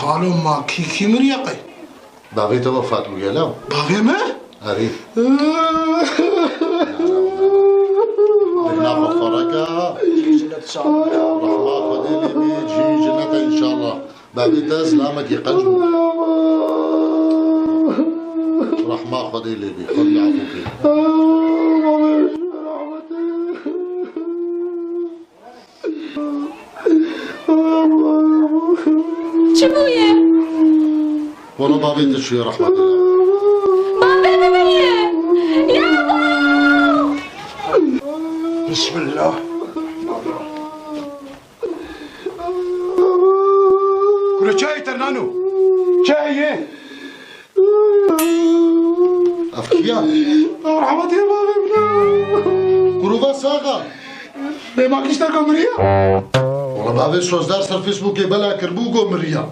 خالو ما كي مريقي باغي توفات ويا لا باغي ما هاري لنا مفرقة رحمة خدي لي بيجي جنة إن شاء الله باغي تسلامك يقجم رحمة خدي لي بي خدي عفوكي شبوية والله باغي تشوي رحمة الله بابا بابا يابا بسم الله كل شاي ترنانو شاي أفكيا رحمة يا بابا قروبا ساقا ما كيشتركوا مريا والله باغي سوزدار سر فيسبوك بلا كربوكو مريا